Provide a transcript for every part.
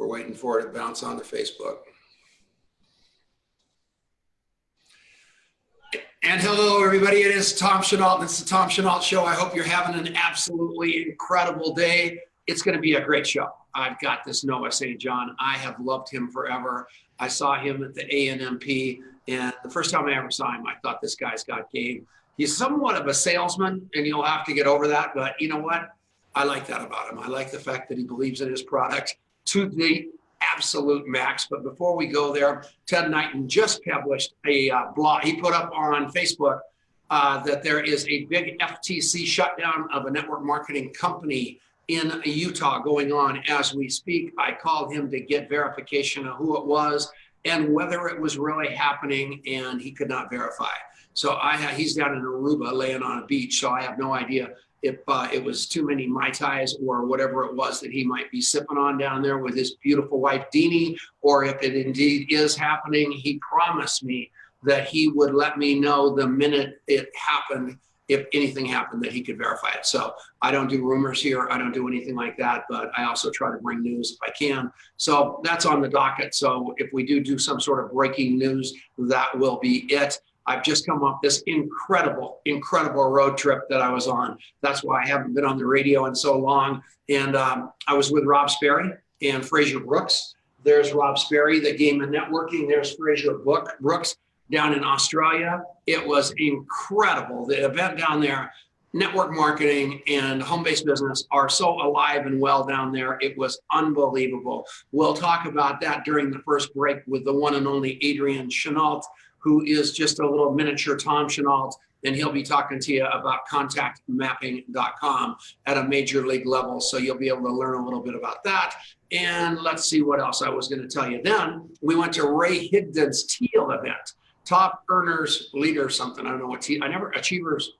We're waiting for it to bounce onto Facebook. And hello, everybody. It is Tom Chenault. It's the Tom Chenault Show. I hope you're having an absolutely incredible day. It's going to be a great show. I've got this Noah St. John. I have loved him forever. I saw him at the ANMP, and the first time I ever saw him, I thought this guy's got game. He's somewhat of a salesman, and you'll have to get over that. But you know what? I like that about him. I like the fact that he believes in his product to the absolute max. But before we go there, Ted Knighton just published a blog. He put up on Facebook that there is a big FTC shutdown of a network marketing company in Utah going on as we speak. I called him to get verification of who it was and whether it was really happening, and he could not verify. So he's down in Aruba laying on a beach, so I have no idea if it was too many Mai Tais or whatever it was that he might be sipping on down there with his beautiful wife, Deanie, or if it indeed is happening. He promised me that he would let me know the minute it happened, if anything happened, that he could verify it. So I don't do rumors here. I don't do anything like that, but I also try to bring news if I can. So that's on the docket. So if we do some sort of breaking news, that will be it. I've just come off this incredible road trip that I was on. That's why I haven't been on the radio in so long. And I was with Rob Sperry and Fraser Brooks. There's Rob Sperry, the Game and Networking. There's Fraser Brooks down in Australia. It was incredible. The event down there, network marketing and home-based business are so alive and well down there. It was unbelievable. We'll talk about that during the first break with the one and only Adrian Chenault, who is just a little miniature Tom Chenault, and he'll be talking to you about contactmapping.com at a major league level. So you'll be able to learn a little bit about that. And let's see what else I was going to tell you. Then we went to Ray Higdon's Teal event, Top Earners Leader something. I don't know what Teal, Achievers.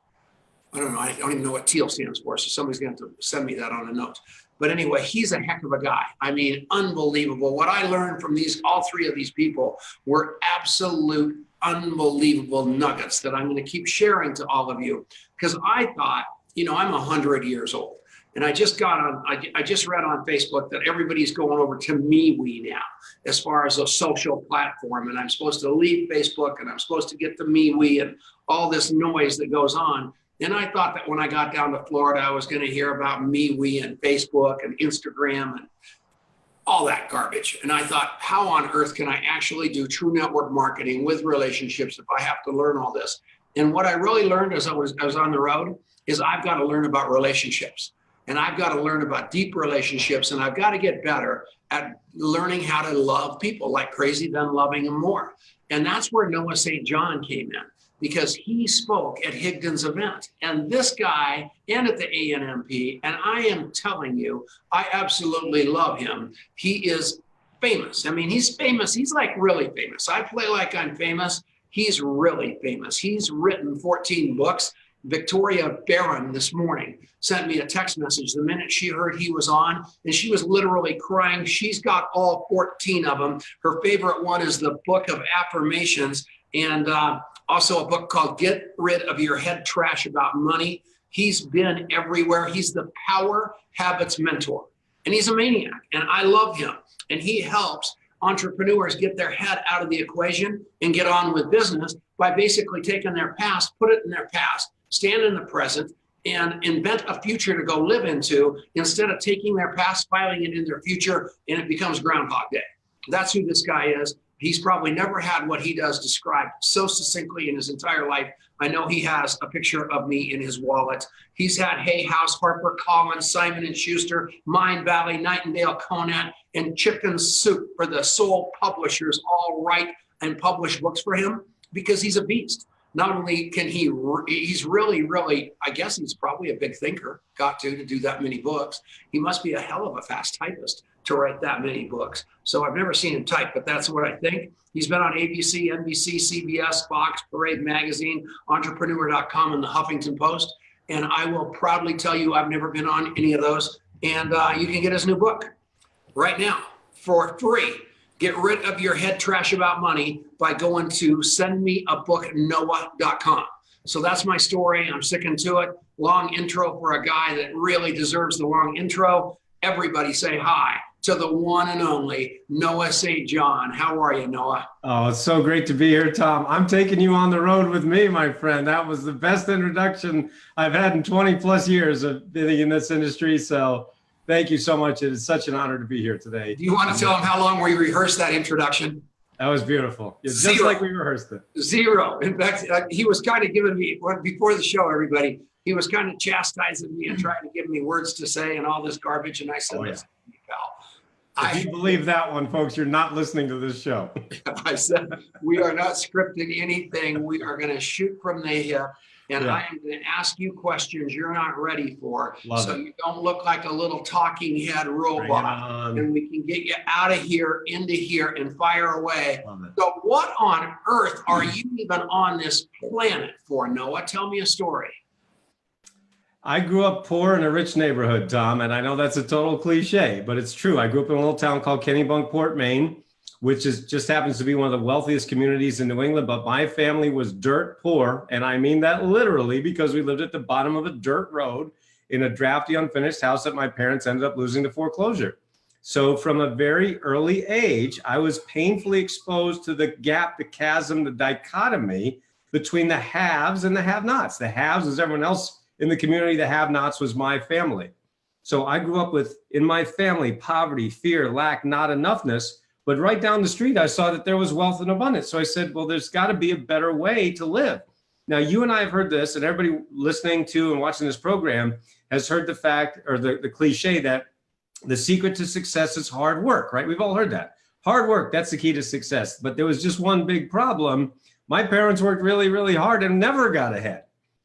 I don't know. I don't even know what Teal stands for. So somebody's going to have to send me that on a note. But anyway, he's a heck of a guy. I mean, unbelievable. What I learned from all three of these people were absolute unbelievable nuggets that I'm going to keep sharing to all of you, because I thought, I'm 100 years old, and I just read on Facebook that everybody's going over to MeWe now as far as a social platform, and I'm supposed to leave Facebook and I'm supposed to get to MeWe and all this noise that goes on. And I thought that when I got down to Florida, I was going to hear about MeWe and Facebook and Instagram and all that garbage. And I thought, how on earth can I actually do true network marketing with relationships if I have to learn all this? And what I really learned as I was on the road is I've got to learn about relationships, and I've got to learn about deep relationships, and I've got to get better at learning how to love people like crazy, then loving them more. And that's where Noah St. John came in, because he spoke at Higdon's event, and this guy, and at the ANMP, and I am telling you, I absolutely love him. He is famous. I mean, he's famous. He's like really famous. I play like I'm famous. He's really famous. He's written 14 books. Victoria Barron this morning sent me a text message the minute she heard he was on, and she was literally crying. She's got all 14 of them. Her favorite one is the Book of Affirmations, and also a book called Get Rid of Your Head Trash About Money. He's been everywhere. He's the Power Habits Mentor, and he's a maniac, and I love him. And he helps entrepreneurs get their head out of the equation and get on with business by basically taking their past, put it in their past, stand in the present, and invent a future to go live into, instead of taking their past, filing it in their future, and it becomes Groundhog Day. That's who this guy is. He's probably never had what he does described so succinctly in his entire life. I know he has a picture of me in his wallet. He's had Hay House, Harper Collins, Simon & Schuster, Mind Valley, Nightingale Conant, and Chicken Soup for the sole publishers all write and publish books for him, because he's a beast. Not only can he's really, I guess he's probably a big thinker, got to do that many books. He must be a hell of a fast typist to write that many books. So I've never seen him type, but that's what I think. He's been on ABC, NBC, CBS, Fox, Parade Magazine, Entrepreneur.com, and the Huffington Post. And I will proudly tell you I've never been on any of those. And you can get his new book right now for free. Get rid of your head trash about money by going to sendmeabooknoah.com. So that's my story. I'm sticking to it. Long intro for a guy that really deserves the long intro. Everybody say hi to the one and only Noah St. John. How are you, Noah? Oh, it's so great to be here, Tom. I'm taking you on the road with me, my friend. That was the best introduction I've had in 20 plus years of being in this industry. So thank you so much. It is such an honor to be here today. Do you want to tell them how long we rehearsed that introduction? That was beautiful. It's just like we rehearsed it. Zero. In fact, he was kind of giving me, before the show, everybody, he was kind of chastising me and trying to give me words to say and all this garbage. And I said, listen, pal. If you believe that one, folks, you're not listening to this show. I said, we are not scripting anything. We are going to shoot from the hip. And I am going to ask you questions you're not ready for. You don't look like a little talking head robot. And we can get you out of here, into here, and fire away. So what on earth are you even on this planet for, Noah? Tell me a story. I grew up poor in a rich neighborhood, Tom, and I know that's a total cliche, but it's true. I grew up in a little town called Kennebunkport, Maine, which just happens to be one of the wealthiest communities in New England, but my family was dirt poor, and I mean that literally because we lived at the bottom of a dirt road in a drafty, unfinished house that my parents ended up losing to foreclosure. So from a very early age, I was painfully exposed to the gap, the chasm, the dichotomy between the haves and the have-nots. The haves is everyone else in the community, the have-nots was my family. So I grew up with, in my family, poverty, fear, lack, not enoughness. But right down the street, I saw that there was wealth and abundance. So I said, well, there's got to be a better way to live. Now, you and I have heard this, and everybody listening to and watching this program has heard the fact, or the cliche that the secret to success is hard work, right? We've all heard that. Hard work, that's the key to success. But there was just one big problem. My parents worked really, really hard and never got ahead.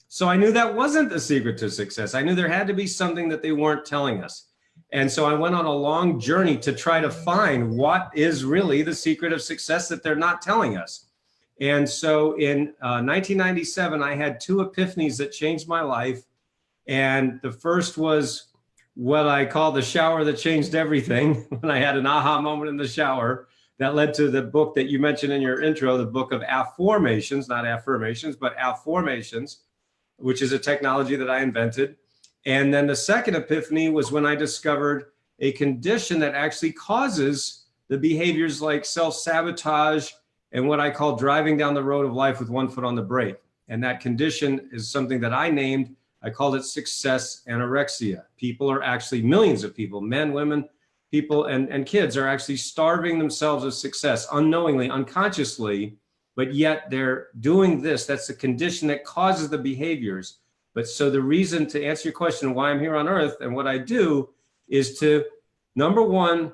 So I knew that wasn't the secret to success. I knew there had to be something that they weren't telling us. And so I went on a long journey to try to find what is really the secret of success that they're not telling us. And so in 1997, I had two epiphanies that changed my life. And the first was what I call the shower that changed everything. When I had an aha moment in the shower that led to the book that you mentioned in your intro, the book of AFFORMATIONS, not affirmations, but AFFORMATIONS, which is a technology that I invented. And then the second epiphany was when I discovered a condition that actually causes the behaviors like self-sabotage and what I call driving down the road of life with one foot on the brake. And that condition is something that I named, I called it success anorexia. People are actually, millions of people, men, women, people, and kids are actually starving themselves of success unknowingly, unconsciously, but yet they're doing this. That's the condition that causes the behaviors. But so the reason, to answer your question, why I'm here on earth and what I do is to, number one,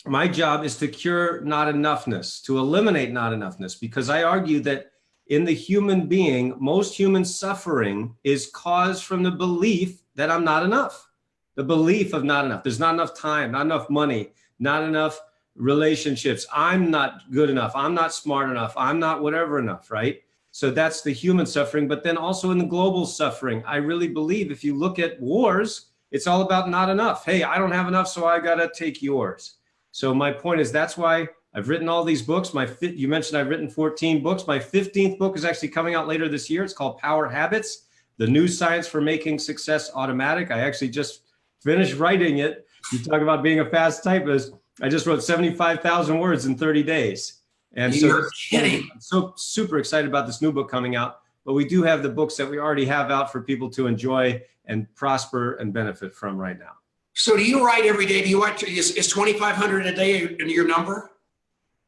my job is to cure not enoughness, to eliminate not enoughness, because I argue that in the human being, most human suffering is caused from the belief that I'm not enough. The belief of not enough. There's not enough time, not enough money, not enough relationships. I'm not good enough. I'm not smart enough. I'm not whatever enough, right? So that's the human suffering. But then also in the global suffering, I really believe if you look at wars, it's all about not enough. Hey, I don't have enough, so I got to take yours. So my point is that's why I've written all these books. You mentioned I've written 14 books. My 15th book is actually coming out later this year. It's called Power Habits, the new science for making success automatic. I actually just finished writing it. You talk about being a fast typist. I just wrote 75,000 words in 30 days. And You're kidding. I'm so super excited about this new book coming out. But we do have the books that we already have out for people to enjoy and prosper and benefit from right now. So do you write every day? Do you write, is 2,500 a day your number?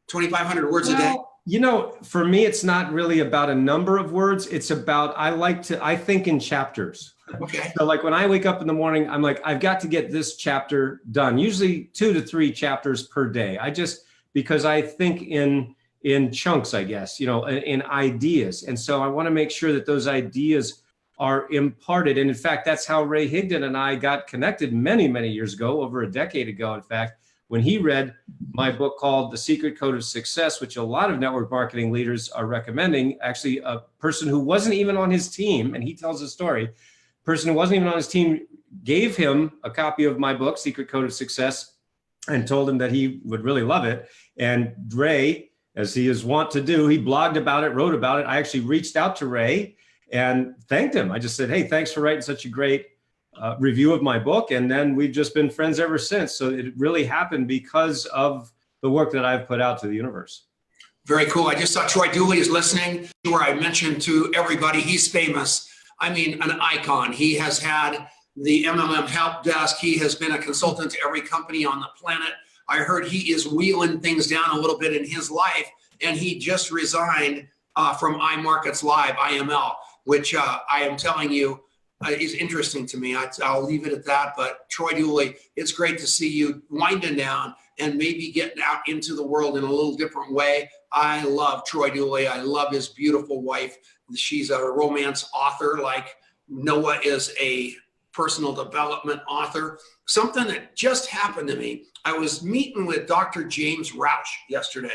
2,500 words a day? You know, for me, it's not really about a number of words. It's about, I think in chapters. Okay. So like when I wake up in the morning, I'm like, I've got to get this chapter done, usually 2 to 3 chapters per day. Because I think in chunks, I guess, in ideas. And so I want to make sure that those ideas are imparted. And in fact, that's how Ray Higdon and I got connected many, many years ago, over a decade ago, in fact, when he read my book called The Secret Code of Success, which a lot of network marketing leaders are recommending. Actually, a person who wasn't even on his team, and he tells a story, person who wasn't even on his team gave him a copy of my book, Secret Code of Success, and told him that he would really love it. And Ray, as he is wont to do, he blogged about it, wrote about it. I actually reached out to Ray and thanked him. I just said, hey, thanks for writing such a great review of my book. And then we've just been friends ever since. So it really happened because of the work that I've put out to the universe. Very cool. I just saw Troy Dooley is listening, where I mentioned to everybody, he's famous. I mean, an icon. He has had the MMM help desk. He has been a consultant to every company on the planet. I heard he is wheeling things down a little bit in his life, and he just resigned from iMarkets Live, IML, which I am telling you is interesting to me. I'll leave it at that. But Troy Dooley, it's great to see you winding down and maybe getting out into the world in a little different way. I love Troy Dooley. I love his beautiful wife. She's a romance author, like Noah is a personal development author. Something that just happened to me. I was meeting with Dr. James Roush yesterday,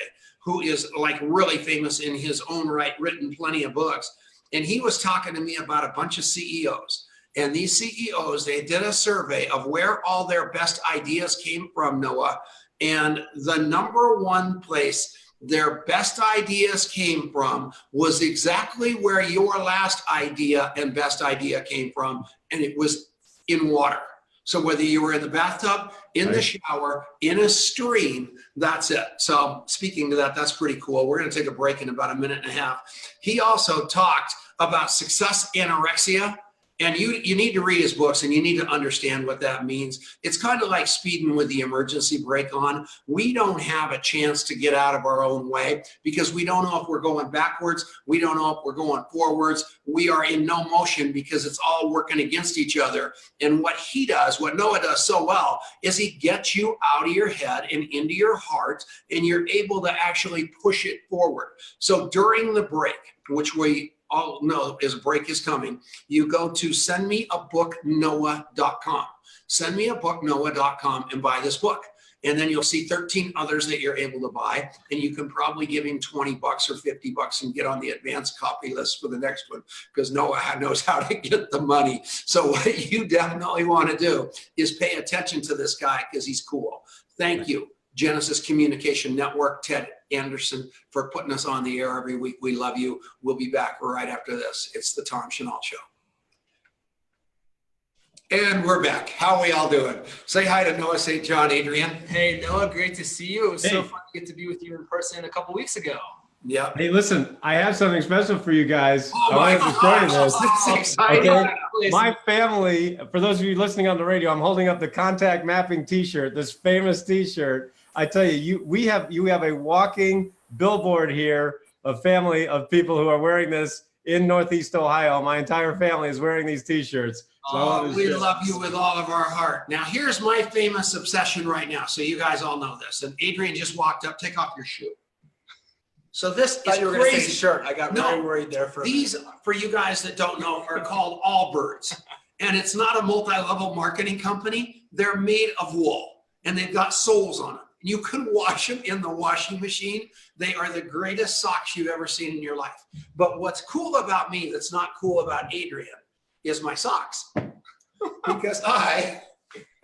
who is like really famous in his own right, written plenty of books. And he was talking to me about a bunch of CEOs. And these CEOs, they did a survey of where all their best ideas came from, Noah. And the number one place their best ideas came from was exactly where your last idea and best idea came from. And it was in water. So whether you were in the bathtub, in the shower, in a stream, that's it. So speaking to that, that's pretty cool. We're going to take a break in about a minute and a half. He also talked about success anorexia. And you need to read his books, and you need to understand what that means. It's kind of like speeding with the emergency brake on. We don't have a chance to get out of our own way because we don't know if we're going backwards. We don't know if we're going forwards. We are in no motion because it's all working against each other. And what he does, what Noah does so well, is he gets you out of your head and into your heart, and you're able to actually push it forward. So during the break, which we all know is a break is coming, you go to sendmeabooknoah.com. Sendmeabooknoah.com and buy this book. And then you'll see 13 others that you're able to buy. And you can probably give him $20 or $50 and get on the advanced copy list for the next one, because Noah knows how to get the money. So what you definitely want to do is pay attention to this guy because he's cool. Thank you, Genesis Communication Network, Ted Anderson, for putting us on the air every week. We love you. We'll be back right after this. It's the Tom Chenault Show. And we're back. How are we all doing? Say hi to Noah St. John, Adrian. Hey, Noah, great to see you. It was so fun to get to be with you in person a couple weeks ago. Yeah. Hey, listen, I have something special for you guys. Oh my gosh, this is exciting. Okay. My family, for those of you listening on the radio, I'm holding up the contact mapping t-shirt, this famous t-shirt. I tell you, you have a walking billboard here, a family of people who are wearing this in Northeast Ohio. My entire family is wearing these t-shirts. So we love you with all of our heart. Now, here's my famous obsession right now. So you guys all know this. And Adrian just walked up. Take off your shoe. So this is you were crazy. gonna say shirt. I got very worried there for these, for you guys that don't know, are called Allbirds. And it's not a multi-level marketing company. They're made of wool, and they've got soles on them. You can wash them in the washing machine. They are the greatest socks you've ever seen in your life. But what's cool about me that's not cool about Adrian is my socks. Because I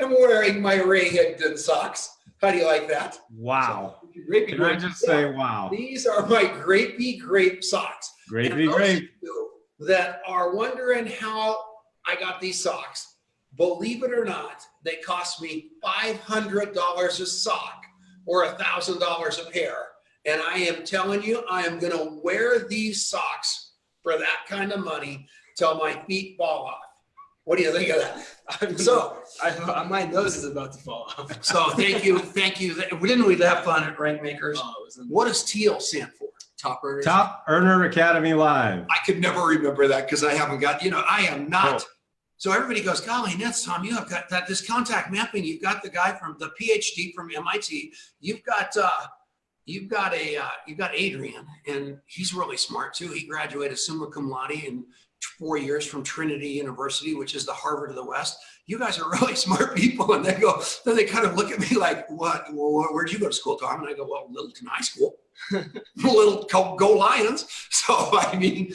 am wearing my Ray Higdon socks. How do you like that? Wow. So, Can I just say wow? These are my Grapey Grape socks. Grapey Grape. That are wondering how I got these socks. Believe it or not, they cost me $500 a sock or $1,000 a pair. And I am telling you, I am going to wear these socks for that kind of money till my feet fall off. What do you think of that? So my nose is about to fall off. So thank you. Didn't we have fun at Rank Makers? What does TEAL stand for? Top Earners. Top Earner Academy Live. I could never remember that because I haven't got, I am not. Oh. So everybody goes, golly, nuts, Tom, you have got this contact mapping. You've got the guy from the PhD from MIT. You've got Adrian, and he's really smart too. He graduated summa cum laude in 4 years from Trinity University, which is the Harvard of the West. You guys are really smart people. And then they kind of look at me like, what? Well, where'd you go to school, Tom? And I go, well, Littleton High School. Little go Lions. So, I mean,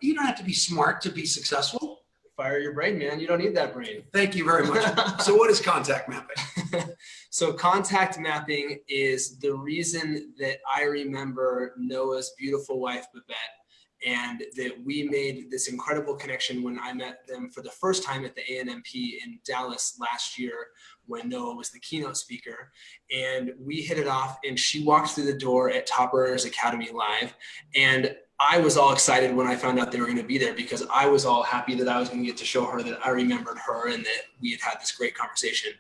you don't have to be smart to be successful. Fire your brain, man. You don't need that brain. Thank you very much. So what is contact mapping? So contact mapping is the reason that I remember Noah's beautiful wife, Babette, and that we made this incredible connection when I met them for the first time at the ANMP in Dallas last year when Noah was the keynote speaker. And we hit it off, and she walked through the door at Top Earners Academy Live. And I was all excited when I found out they were going to be there, because I was all happy that I was going to get to show her that I remembered her and that we had this great conversation.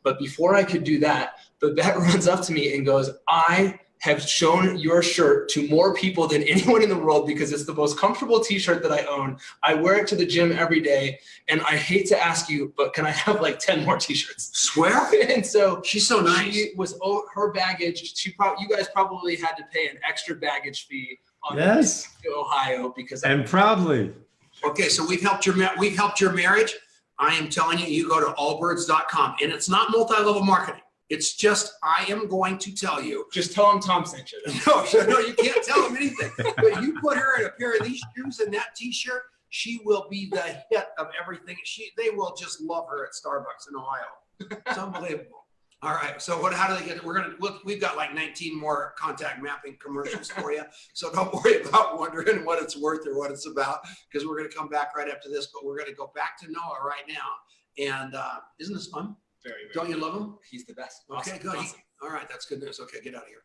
But before I could do that, Babette runs up to me and goes, I have shown your shirt to more people than anyone in the world because it's the most comfortable t-shirt that I own. I wear it to the gym every day. And I hate to ask you, but can I have like 10 more t-shirts? Swear? And so she's so nice. She was her baggage. You guys probably had to pay an extra baggage fee on yes. to Ohio because and proudly. Okay, so we've helped your marriage. I am telling you, you go to allbirds.com, and it's not multi-level marketing. It's just, I am going to tell you. Just tell them Tom sent you. No, you can't tell them anything. But you put her in a pair of these shoes and that t-shirt, she will be the hit of everything. They will just love her at Starbucks in Ohio. It's unbelievable. All right, so how do they get it? We've got like 19 more contact mapping commercials for you. So don't worry about wondering what it's worth or what it's about, because we're going to come back right after this, but we're going to go back to Noah right now. And isn't this fun? Very, very Don't you love him? He's the best. Okay, awesome. good. Awesome. All right, that's good news. Okay, get out of here.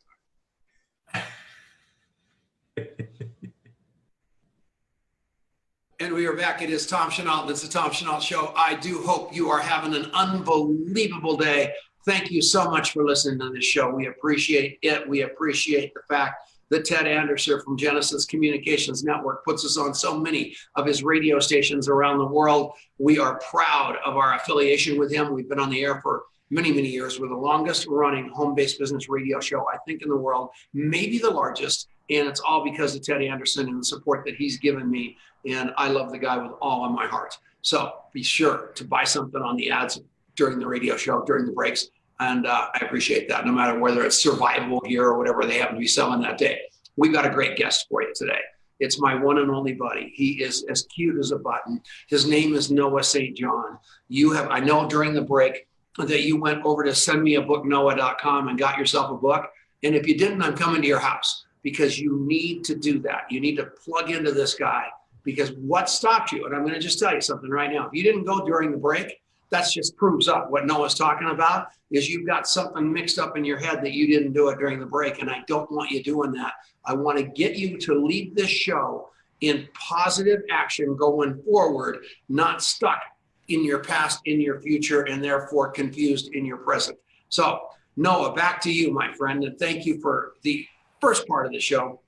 And we are back. It is Tom Chenault. It's the Tom Chenault Show. I do hope you are having an unbelievable day. Thank you so much for listening to this show. We appreciate it. We appreciate the fact that Ted Anderson from Genesis Communications Network puts us on so many of his radio stations around the world. We are proud of our affiliation with him. We've been on the air for many, many years. We're the longest running home-based business radio show, I think, in the world, maybe the largest. And it's all because of Ted Anderson and the support that he's given me. And I love the guy with all of my heart. So be sure to buy something on the ads during the radio show, during the breaks. And I appreciate that, no matter whether it's survival gear or whatever they happen to be selling that day. We've got a great guest for you today. It's my one and only buddy. He is as cute as a button. His name is Noah St. John. I know during the break that you went over to sendmeabooknoah.com and got yourself a book. And if you didn't, I'm coming to your house, because you need to do that. You need to plug into this guy, because what stopped you? And I'm going to just tell you something right now. If you didn't go during the break, that just proves up what Noah's talking about, is you've got something mixed up in your head that you didn't do it during the break. And I don't want you doing that. I want to get you to leave this show in positive action going forward, not stuck in your past, in your future, and therefore confused in your present. So Noah, back to you, my friend. And thank you for the first part of the show.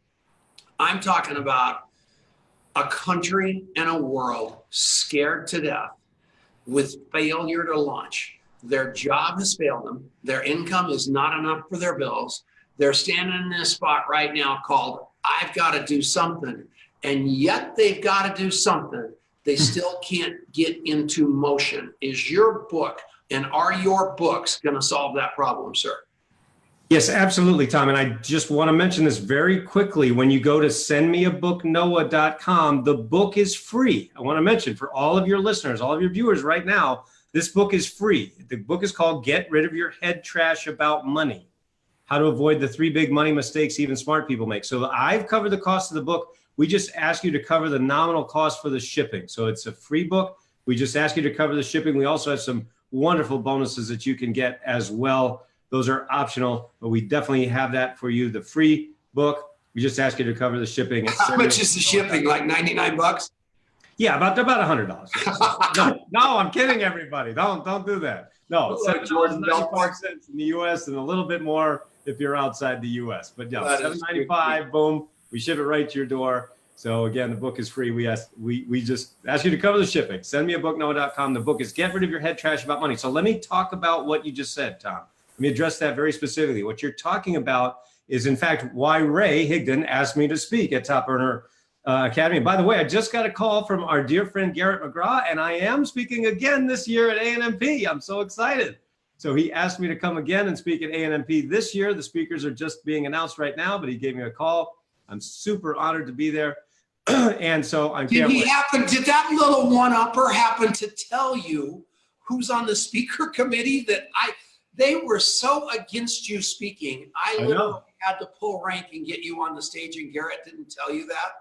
I'm talking about a country and a world scared to death with failure to launch. Their job has failed them. Their income is not enough for their bills. They're standing in this spot right now called, I've got to do something. And yet they've got to do something. They still can't get into motion. Is your book and are your books going to solve that problem, sir? Yes, absolutely, Tom. And I just want to mention this very quickly. When you go to sendmeabooknoah.com, the book is free. I want to mention for all of your listeners, all of your viewers right now, this book is free. The book is called Get Rid of Your Head Trash About Money: How to Avoid the 3 Big Money Mistakes Even Smart People Make. So I've covered the cost of the book. We just ask you to cover the nominal cost for the shipping. So it's a free book. We just ask you to cover the shipping. We also have some wonderful bonuses that you can get as well. Those are optional, but we definitely have that for you. The free book, we just ask you to cover the shipping. How much is the shipping? Like 99 bucks? Yeah, about $100. No, I'm kidding everybody. Don't do that. No, $7.95 in the US and a little bit more if you're outside the US. But yeah, $7.95, boom, we ship it right to your door. So again, the book is free. We just ask you to cover the shipping. Sendmeabooknoah.com. The book is Get Rid of Your Head Trash About Money. So let me talk about what you just said, Tom. Let me address that very specifically. What you're talking about is, in fact, why Ray Higdon asked me to speak at Top Earner Academy. And by the way, I just got a call from our dear friend Garrett McGraw, and I am speaking again this year at ANMP. I'm so excited. So he asked me to come again and speak at ANMP this year. The speakers are just being announced right now, but he gave me a call. I'm super honored to be there. And so I can't wait. Did that little one-upper happen to tell you who's on the speaker committee? They were so against you speaking. I literally had to pull rank and get you on the stage, and Garrett didn't tell you that?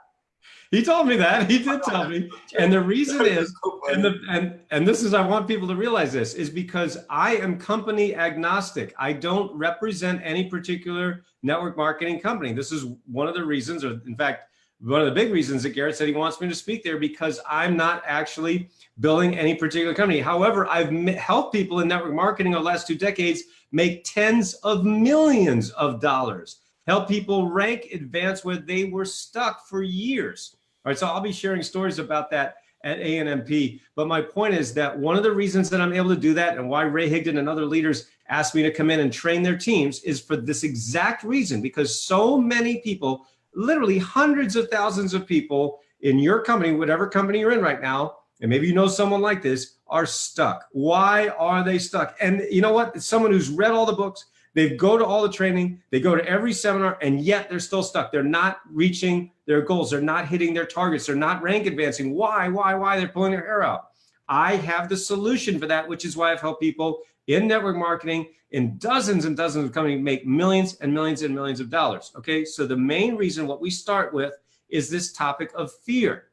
He told me that. He did tell me. And the reason is, and this is, I want people to realize this, is because I am company agnostic. I don't represent any particular network marketing company. This is one of the reasons, or in fact, one of the big reasons that Garrett said he wants me to speak there, because I'm not actually building any particular company. However, I've helped people in network marketing over the last 2 decades make tens of millions of dollars, help people rank, advance where they were stuck for years. All right, so I'll be sharing stories about that at ANMP. But my point is that one of the reasons that I'm able to do that, and why Ray Higdon and other leaders asked me to come in and train their teams, is for this exact reason, because so many people, literally hundreds of thousands of people in your company, whatever company you're in right now, and maybe you know someone like this, are stuck. Why are they stuck? And you know what? It's someone who's read all the books, they go to all the training, they go to every seminar, and yet they're still stuck. They're not reaching their goals. They're not hitting their targets. They're not rank advancing. Why? They're pulling their hair out. I have the solution for that, which is why I've helped people in network marketing in dozens and dozens of companies make millions and millions and millions of dollars. Okay, so the main reason what we start with is this topic of fear.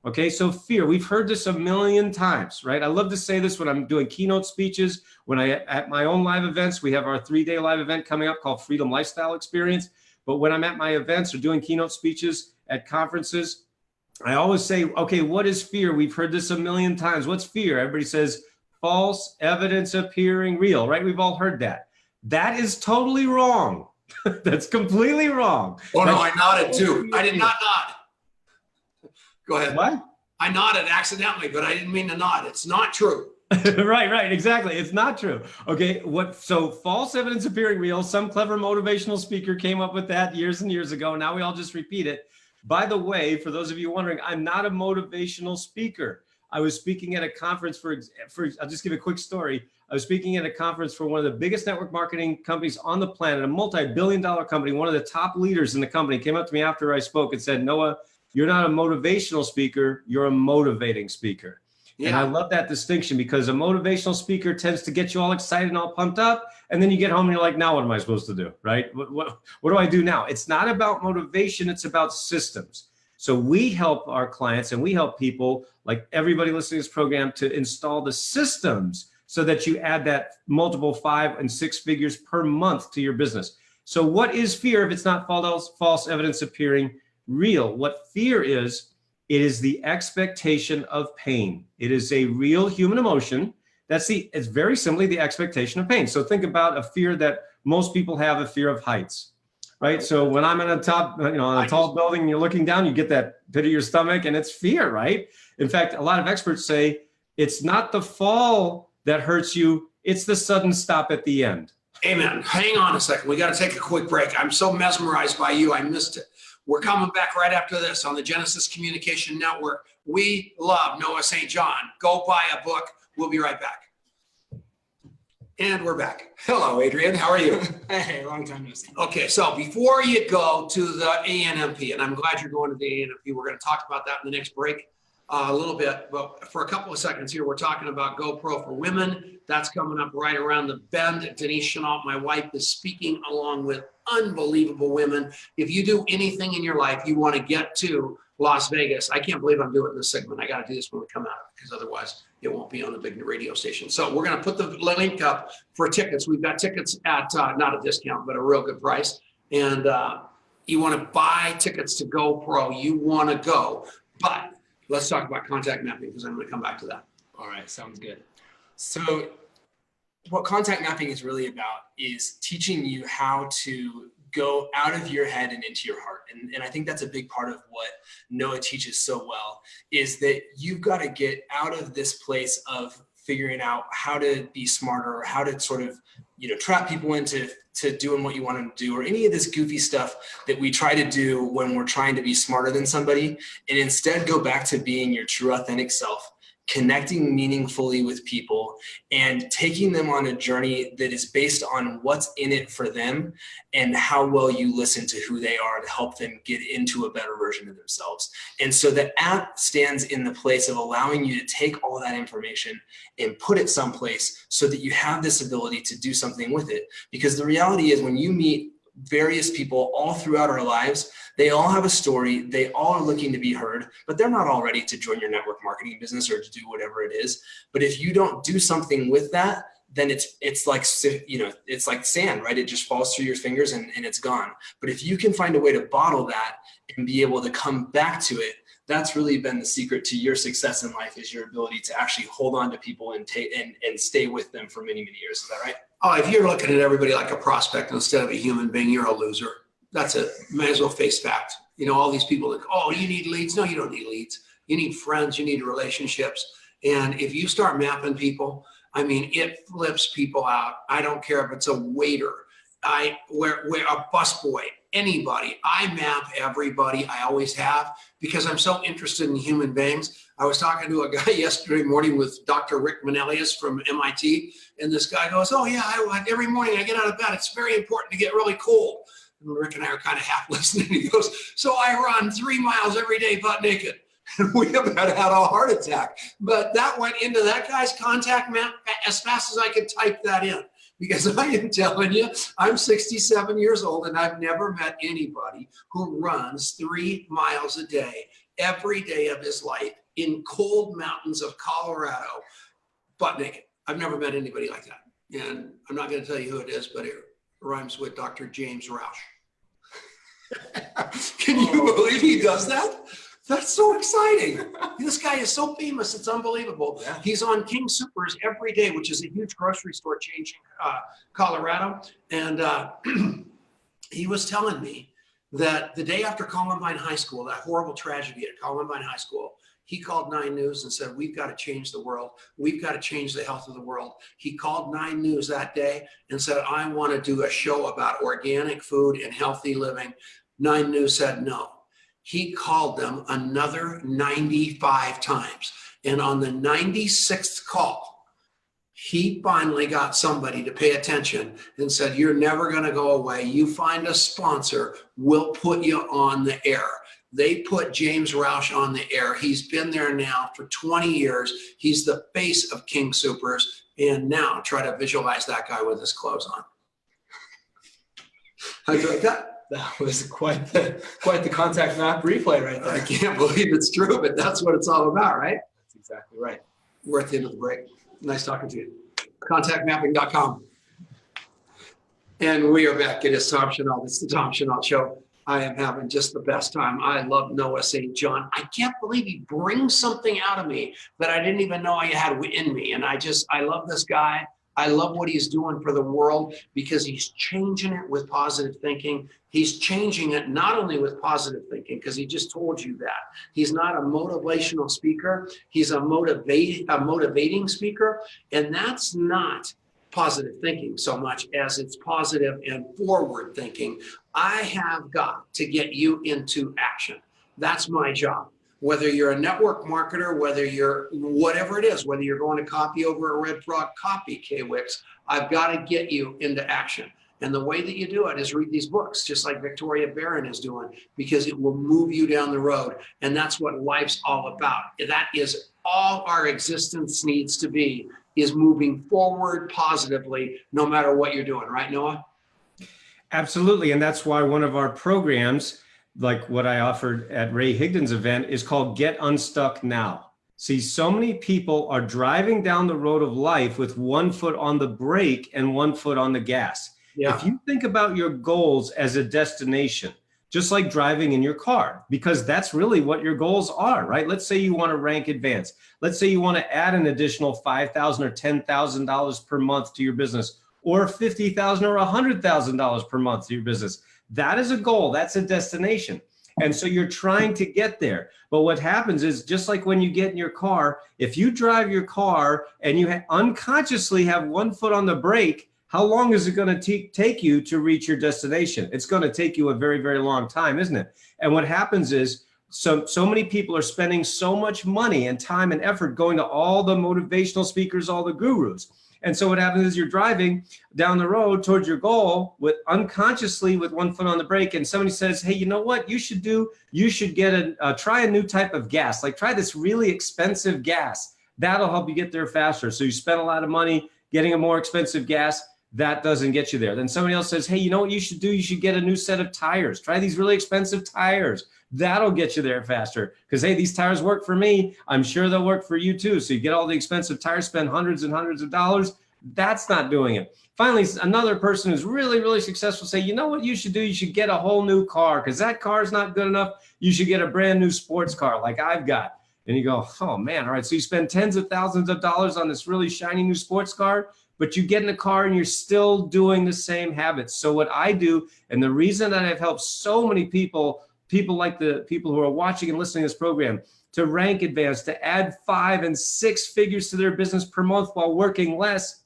Okay, so fear, we've heard this a million times, right? I love to say this when I'm doing keynote speeches, when at my own live events. We have our 3-day live event coming up called Freedom Lifestyle Experience. But when I'm at my events or doing keynote speeches at conferences, I always say, okay, what is fear? We've heard this a million times. What's fear? Everybody says false evidence appearing real, right? We've all heard that. That is totally wrong. That's completely wrong. Oh, no, I nodded too. I did not nod. Go ahead. What? I nodded accidentally, but I didn't mean to nod. It's not true. Right, exactly. It's not true. Okay, so false evidence appearing real, some clever motivational speaker came up with that years and years ago. Now we all just repeat it. By the way, for those of you wondering, I'm not a motivational speaker. I was speaking at a conference for I'll just give a quick story. I was speaking at a conference for one of the biggest network marketing companies on the planet, a multi-billion-dollar company. One of the top leaders in the company came up to me after I spoke and said, Noah, you're not a motivational speaker, you're a motivating speaker. Yeah. And I love that distinction, because a motivational speaker tends to get you all excited and all pumped up. And then you get home and you're like, now what am I supposed to do, right? What do I do now? It's not about motivation, it's about systems. So we help our clients and we help people, like everybody listening to this program, to install the systems so that you add that multiple 5 and 6 figures per month to your business. So what is fear if it's not false evidence appearing real? What fear is, it is the expectation of pain. It is a real human emotion. It's very simply the expectation of pain. So think about a fear that most people have, a fear of heights, right? So when I'm in a top, on a tall building and you're looking down, you get that pit of your stomach, and it's fear, right? In fact, a lot of experts say it's not the fall that hurts you, it's the sudden stop at the end. Amen. Hang on a second. We got to take a quick break. I'm so mesmerized by you. I missed it. We're coming back right after this on the Genesis Communication Network. We love Noah St. John. Go buy a book. We'll be right back. And we're back. Hello, Adrian. How are you? Hey, long time no see. Okay, so before you go to the ANMP, and I'm glad you're going to the ANMP, we're going to talk about that in the next break a little bit. But for a couple of seconds here, we're talking about GoPro for Women. That's coming up right around the bend. Denise Chenault, my wife, is speaking along with unbelievable women. If you do anything in your life, you want to get to Las Vegas. I can't believe I'm doing this segment. I got to do this when we come out, because otherwise it won't be on the big radio station. So we're going to put the link up for tickets. We've got tickets at not a discount, but a real good price. And you want to buy tickets to GoPro, you want to go. But let's talk about contact mapping, because I'm going to come back to that. All right, sounds good. So what contact mapping is really about is teaching you how to go out of your head and into your heart. And I think that's a big part of what Noah teaches so well, is that you've got to get out of this place of figuring out how to be smarter, or how to sort of, trap people into doing what you want them to do, or any of this goofy stuff that we try to do when we're trying to be smarter than somebody, and instead go back to being your true authentic self, connecting meaningfully with people, and taking them on a journey that is based on what's in it for them and how well you listen to who they are to help them get into a better version of themselves. And so the app stands in the place of allowing you to take all that information and put it someplace so that you have this ability to do something with it. Because the reality is, when you meet various people all throughout our lives. They all have a story. They all are looking to be heard, but they're not all ready to join your network marketing business or to do whatever it is. But if you don't do something with that, then it's like, it's like sand, right? It just falls through your fingers and it's gone. But if you can find a way to bottle that and be able to come back to it, that's really been the secret to your success in life, is your ability to actually hold on to people and stay with them for many, many years. Is that right? Oh, if you're looking at everybody like a prospect instead of a human being, you're a loser. That's it. Might as well face fact. All these people like, oh, you need leads. No, you don't need leads. You need friends. You need relationships. And if you start mapping people, it flips people out. I don't care if it's a waiter, we're a busboy, anybody. I map everybody. I always have, because I'm so interested in human beings. I was talking to a guy yesterday morning with Dr. Rick Manelius from MIT, and this guy goes, oh yeah, every morning I get out of bed, it's very important to get really cold. And Rick and I are kind of half listening. He goes, so I run 3 miles every day butt naked. And we have had a heart attack. But that went into that guy's contact map as fast as I could type that in. Because I am telling you, I'm 67 years old and I've never met anybody who runs 3 miles a day, every day of his life, in cold mountains of Colorado, butt naked. I've never met anybody like that. And I'm not going to tell you who it is, but it rhymes with Dr. James Roush. Can you believe he does that? That's so exciting. This guy is so famous. It's unbelievable. Yeah. He's on King Soopers every day, which is a huge grocery store chain in Colorado. And he was telling me that the day after Columbine High School, that horrible tragedy at Columbine High School, he called 9 News and said, we've got to change the world. We've got to change the health of the world. He called 9 News that day and said, I want to do a show about organic food and healthy living. 9 News said no. He called them another 95 times. And on the 96th call, he finally got somebody to pay attention and said, you're never going to go away. You find a sponsor, we'll put you on the air. They put James Roush on the air. He's been there now for 20 years. He's the face of King Soopers. And now try to visualize that guy with his clothes on. How'd you like that? That was quite the contact map replay right there. I can't believe it's true, but that's what it's all about, right? That's exactly right. We're at the end of the break. Nice talking to you. Contactmapping.com. And we are back. It is Tom Chenault. It's the Tom Chenault Show. I am having just the best time. I love Noah St. John. I can't believe he brings something out of me that I didn't even know I had in me. And I love this guy. I love what he's doing for the world because he's changing it with positive thinking. He's changing it not only with positive thinking, because he just told you that. He's not a motivational speaker. He's a motivating speaker. And that's not positive thinking so much as it's positive and forward thinking. I have got to get you into action. That's my job. Whether you're a network marketer, whether you're whatever it is, whether you're going to copy over a Red Frog copy, K-Wix, I've got to get you into action. And the way that you do it is read these books, just like Victoria Barron is doing, because it will move you down the road. And that's what life's all about. That is all our existence needs to be, is moving forward positively, no matter what you're doing. Right, Noah? Absolutely. And that's why one of our programs, like what I offered at Ray Higdon's event, is called Get Unstuck Now. See, so many people are driving down the road of life with 1 foot on the brake and 1 foot on the gas. Yeah. If you think about your goals as a destination, just like driving in your car, because that's really what your goals are, right? Let's say you want to rank advance. Let's say you want to add an additional $5,000 or $10,000 per month to your business, or $50,000 or $100,000 per month to your business. That is a goal. That's a destination. And so you're trying to get there. But what happens is, just like when you get in your car, if you drive your car and you unconsciously have 1 foot on the brake, how long is it going to take you to reach your destination? It's going to take you a very, very long time, isn't it? And what happens is, so many people are spending so much money and time and effort going to all the motivational speakers, all the gurus. And so what happens is you're driving down the road towards your goal with unconsciously with 1 foot on the brake, and somebody says, hey, you know what you should do? You should get try a new type of gas, like try this really expensive gas. That'll help you get there faster. So you spend a lot of money getting a more expensive gas. that doesn't get you there. Then somebody else says, hey, you know what you should do? You should get a new set of tires. Try these really expensive tires. That'll get you there faster. Because, hey, these tires work for me. I'm sure they'll work for you too. So you get all the expensive tires, spend hundreds and hundreds of dollars. That's not doing it. Finally, another person who's really, really successful say, you know what you should do? You should get a whole new car because that car is not good enough. You should get a brand new sports car like I've got. And you go, oh man, all right. So you spend tens of thousands of dollars on this really shiny new sports car, but you get in a car and you're still doing the same habits. So what I do, and the reason that I've helped so many people like the people who are watching and listening to this program, to rank advance, to add 5 and 6 figures to their business per month while working less,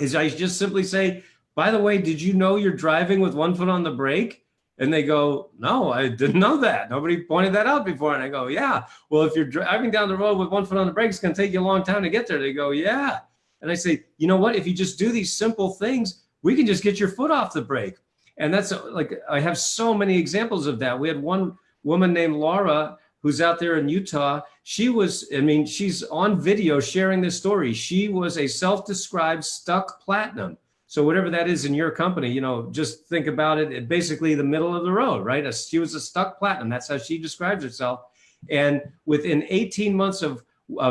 is I just simply say, by the way, did you know you're driving with one foot on the brake? And they go, no, I didn't know that. Nobody pointed that out before. And I go, yeah. Well, if you're driving down the road with one foot on the brake, it's going to take you a long time to get there. They go, yeah. And I say, you know what? If you just do these simple things, we can just get your foot off the brake. And that's like, I have so many examples of that. We had one woman named Laura who's out there in Utah. She's on video sharing this story. She was a self-described stuck platinum. So whatever that is in your company, just think about it, basically the middle of the road, right? She was a stuck platinum. That's how she describes herself. And within 18 months of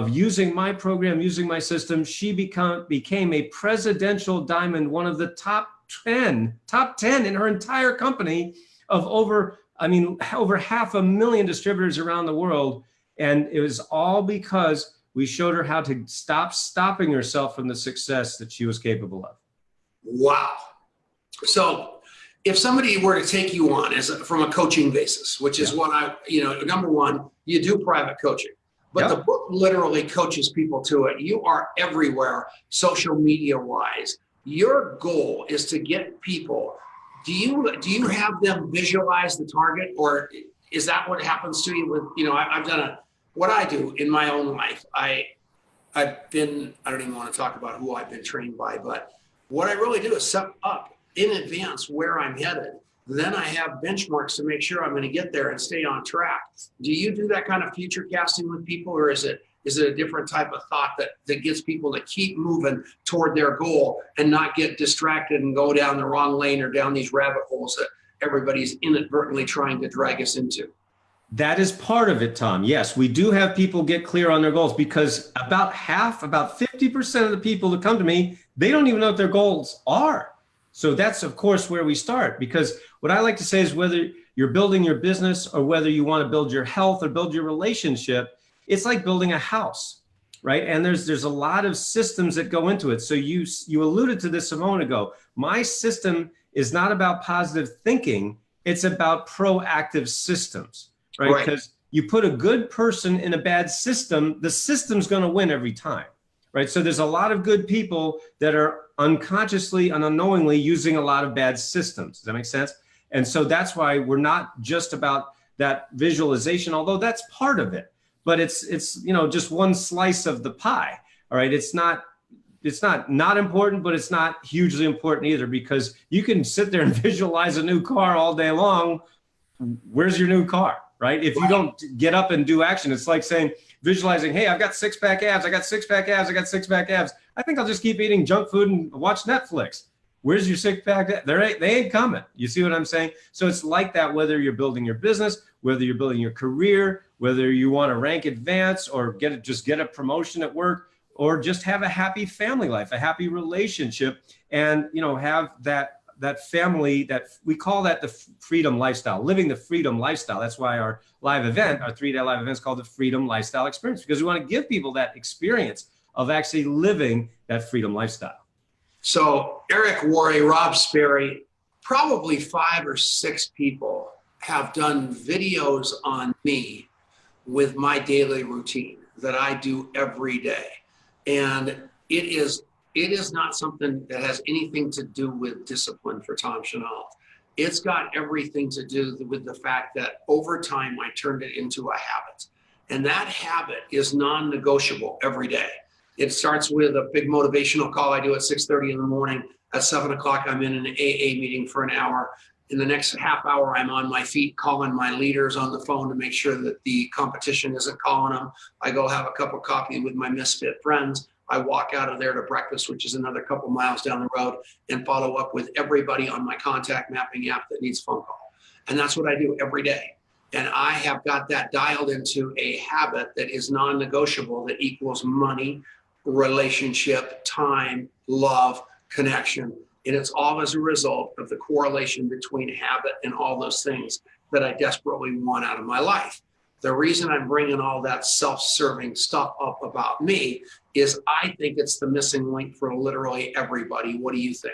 using my program, using my system, she became a presidential diamond, one of the top 10 in her entire company of over 500,000 distributors around the world. And it was all because we showed her how to stop stopping herself from the success that she was capable of. Wow. So if somebody were to take you on from a coaching basis, which is what number one, you do private coaching, but the book literally coaches people to it. You are everywhere, social media wise. Your goal is to get people. Do you have them visualize the target, or is that what happens to you with, I've done what I do in my own life. I don't even want to talk about who I've been trained by, but what I really do is set up in advance where I'm headed. Then I have benchmarks to make sure I'm going to get there and stay on track. Do you do that kind of future casting with people, or is it a different type of thought that gets people to keep moving toward their goal and not get distracted and go down the wrong lane or down these rabbit holes that everybody's inadvertently trying to drag us into? That is part of it, Tom. Yes, we do have people get clear on their goals, because about 50% of the people that come to me, they don't even know what their goals are. So that's, of course, where we start, because what I like to say is whether you're building your business or whether you want to build your health or build your relationship, it's like building a house, right? And there's a lot of systems that go into it. So you alluded to this a moment ago. My system is not about positive thinking. It's about proactive systems. Right? Because you put a good person in a bad system, the system's going to win every time, right? So there's a lot of good people that are unconsciously and unknowingly using a lot of bad systems. Does that make sense? And so that's why we're not just about that visualization, although that's part of it, but it's just one slice of the pie. All right. It's not important, but it's not hugely important either, because you can sit there and visualize a new car all day long. Where's your new car? Right? If you don't get up and do action, it's like saying, visualizing, hey, I've got 6-pack abs. I got 6-pack abs. I got 6-pack abs. I think I'll just keep eating junk food and watch Netflix. Where's your 6-pack? They ain't coming. You see what I'm saying? So it's like that, whether you're building your business, whether you're building your career, whether you want to rank advance or get a promotion at work, or just have a happy family life, a happy relationship, and have that family, that we call that the freedom lifestyle, living the freedom lifestyle. That's why our 3-day live event is called the Freedom Lifestyle Experience, because we want to give people that experience of actually living that freedom lifestyle. So Eric Worre, Rob Sperry, probably 5 or 6 people have done videos on me with my daily routine that I do every day. And it is not something that has anything to do with discipline for Tom Chenault. It's got everything to do with the fact that over time, I turned it into a habit. And that habit is non-negotiable every day. It starts with a big motivational call I do at 6:30 in the morning. At 7 o'clock, I'm in an AA meeting for an hour. In the next half hour, I'm on my feet calling my leaders on the phone to make sure that the competition isn't calling them. I go have a cup of coffee with my misfit friends. I walk out of there to breakfast, which is another couple miles down the road, and follow up with everybody on my contact mapping app that needs a phone call. And that's what I do every day. And I have got that dialed into a habit that is non-negotiable, that equals money, relationship, time, love, connection. And it's all as a result of the correlation between habit and all those things that I desperately want out of my life. The reason I'm bringing all that self-serving stuff up about me is I think it's the missing link for literally everybody. What do you think?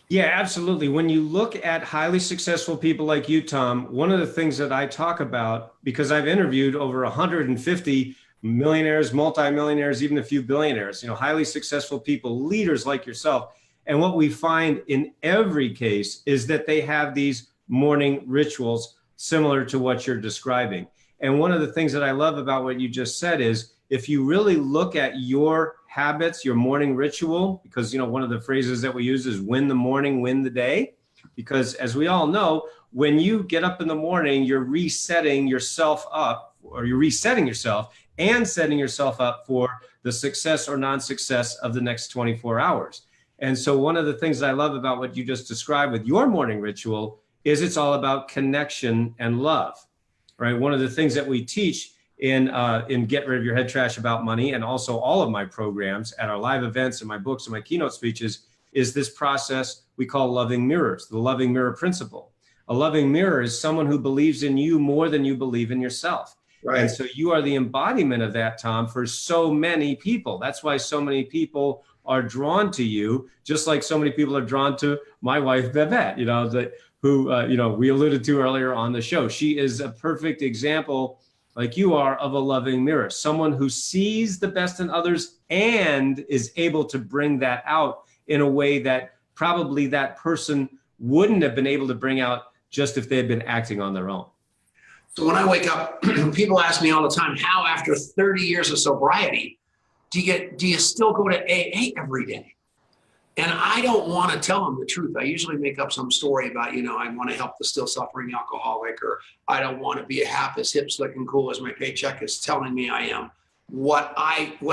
Yeah, absolutely. When you look at highly successful people like you, Tom, one of the things that I talk about, because I've interviewed over 150 millionaires, multimillionaires, even a few billionaires, highly successful people, leaders like yourself. And what we find in every case is that they have these morning rituals similar to what you're describing. And one of the things that I love about what you just said is, if you really look at your habits, your morning ritual, because one of the phrases that we use is win the morning, win the day. Because as we all know, when you get up in the morning, you're resetting yourself up, or you're resetting yourself and setting yourself up for the success or non-success of the next 24 hours. And so one of the things I love about what you just described with your morning ritual is it's all about connection and love, right? One of the things that we teach in Get Rid of Your Head Trash About Money, and also all of my programs at our live events and my books and my keynote speeches, is this process we call loving mirrors, the loving mirror principle. A loving mirror is someone who believes in you more than you believe in yourself. Right. And so you are the embodiment of that, Tom, for so many people. That's why so many people are drawn to you, just like so many people are drawn to my wife, Bevette, who we alluded to earlier on the show. She is a perfect example, like you are, of a loving mirror, someone who sees the best in others and is able to bring that out in a way that probably that person wouldn't have been able to bring out just if they had been acting on their own. So when I wake up, people ask me all the time, how after 30 years of sobriety, do you still go to AA every day? And I don't want to tell them the truth. I usually make up some story about, I want to help the still suffering alcoholic, or I don't want to be a hip, slick, and cool as my paycheck is telling me I am. What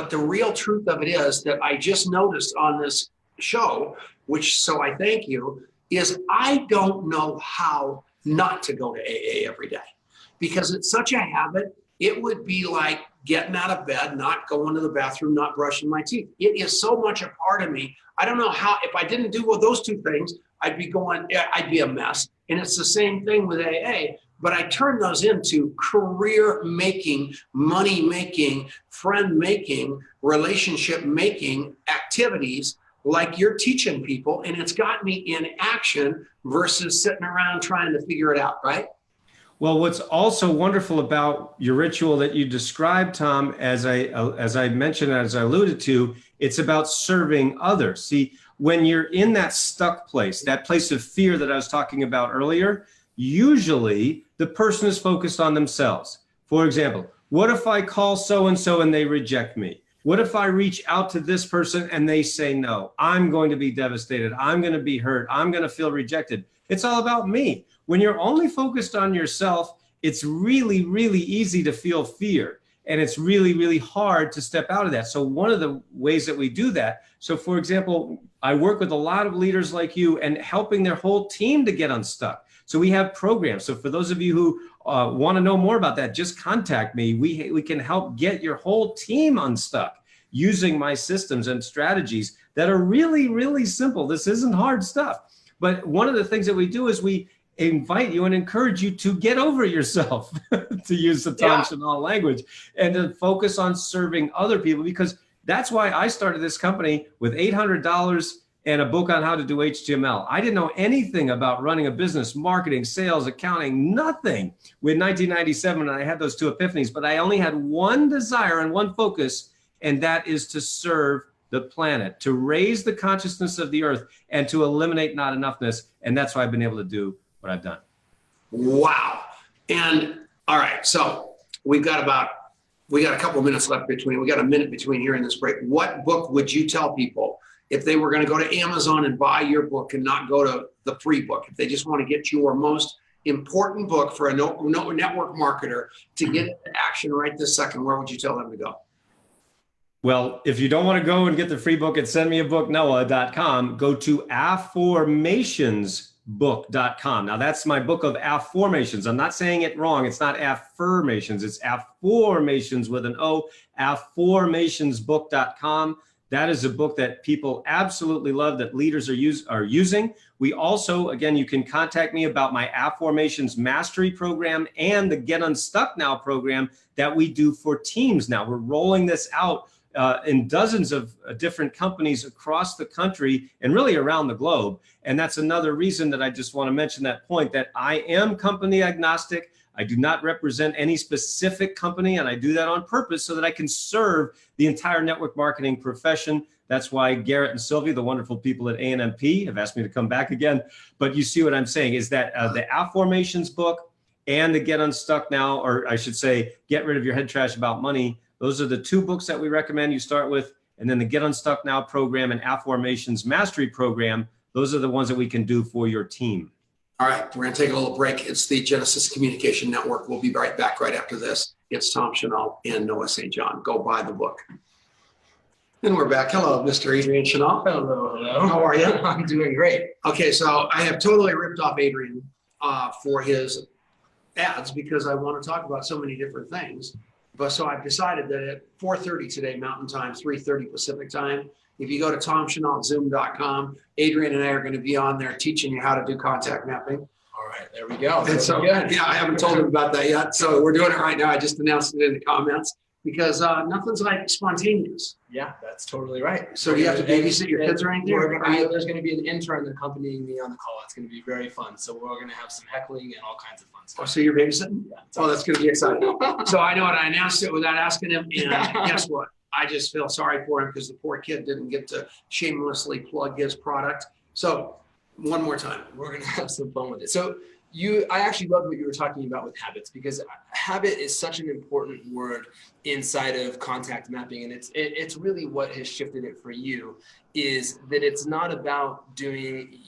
the real truth of it is that I just noticed on this show, so I thank you, is I don't know how not to go to AA every day. Because it's such a habit, it would be like getting out of bed, not going to the bathroom, not brushing my teeth. It is so much a part of me. I don't know how, if I didn't do those two things, I'd be a mess. And it's the same thing with AA, but I turn those into career making, money making, friend making, relationship making activities like you're teaching people. And it's got me in action versus sitting around trying to figure it out, right? Well, what's also wonderful about your ritual that you described, Tom, as I mentioned, as I alluded to, it's about serving others. See, when you're in that stuck place, that place of fear that I was talking about earlier, usually the person is focused on themselves. For example, what if I call so-and-so and they reject me? What if I reach out to this person and they say no? I'm going to be devastated. I'm going to be hurt. I'm going to feel rejected. It's all about me. When you're only focused on yourself, it's really, really easy to feel fear. And it's really, really hard to step out of that. So one of the ways that we do that, so for example, I work with a lot of leaders like you and helping their whole team to get unstuck. So we have programs. So for those of you who want to know more about that, just contact me. We can help get your whole team unstuck using my systems and strategies that are really, really simple. This isn't hard stuff. But one of the things that we do is we invite you and encourage you to get over yourself, to use the Tom Chenault language, and to focus on serving other people, because that's why I started this company with $800 and a book on how to do HTML. I didn't know anything about running a business, marketing, sales, accounting, nothing. With 1997, I had those two epiphanies, but I only had one desire and one focus, and that is to serve the planet, to raise the consciousness of the earth, and to eliminate not enoughness. And that's why I've been able to do what I've done. Wow. And all right, so we got a couple of minutes left we got a minute between here and this break. What book would you tell people if they were going to go to Amazon and buy your book and not go to the free book, if they just want to get your most important book for a network marketer to get into action right this second, where would you tell them to go? Well, if you don't want to go and get the free book at sendmeabooknoah.com, go to AFFORMATIONSbook.com. Now, that's my book of affirmations. I'm not saying it wrong. It's not affirmations. It's affirmations with an O, affirmationsbook.com. That is a book that people absolutely love, that leaders are using. We also, again, you can contact me about my Affirmations Mastery Program and the Get Unstuck Now program that we do for teams now. We're rolling this out in dozens of different companies across the country and really around the globe. And that's another reason that I just want to mention that point, that I am company agnostic. I do not represent any specific company, and I do that on purpose so that I can serve the entire network marketing profession. That's why Garrett and Sylvia, the wonderful people at ANMP, have asked me to come back again. But you see what I'm saying is that the Affirmations book and the Get Unstuck Now, or I should say, Get Rid of Your Head Trash About Money, those are the two books that we recommend you start with. And then the Get Unstuck Now program and Affirmations Mastery program, those are the ones that we can do for your team. All right, we're going to take a little break. It's the Genesis Communication Network. We'll be right back right after this. It's Tom Chenault and Noah St. John. Go buy the book. And we're back. Hello, Mr. Adrian Chenault. Hello. How are you? I'm doing great. Okay, so I have totally ripped off Adrian for his ads because I want to talk about so many different things. But so I've decided that at 4:30 today, Mountain Time, 3:30 Pacific Time, if you go to TomChenaultZoom.com, Adrian and I are going to be on there teaching you how to do contact mapping. All right, there we go. And so, good. yeah, I haven't told him about that yet. So we're doing it right now. I just announced it in the comments because nothing's like spontaneous. Yeah, that's totally right. So do you have to babysit your kids or anything? There's going to be an intern accompanying me on the call. It's going to be very fun. So we're going to have some heckling and all kinds of fun stuff. Oh, so you're babysitting? Yeah, oh, that's going to be exciting. So I know it. I announced it without asking him. And guess what? I just feel sorry for him because the poor kid didn't get to shamelessly plug his product. So one more time. We're going to have some fun with it. So I actually loved what you were talking about with habits, because habit is such an important word inside of contact mapping. And it's really what has shifted it for you, is that it's not about doing,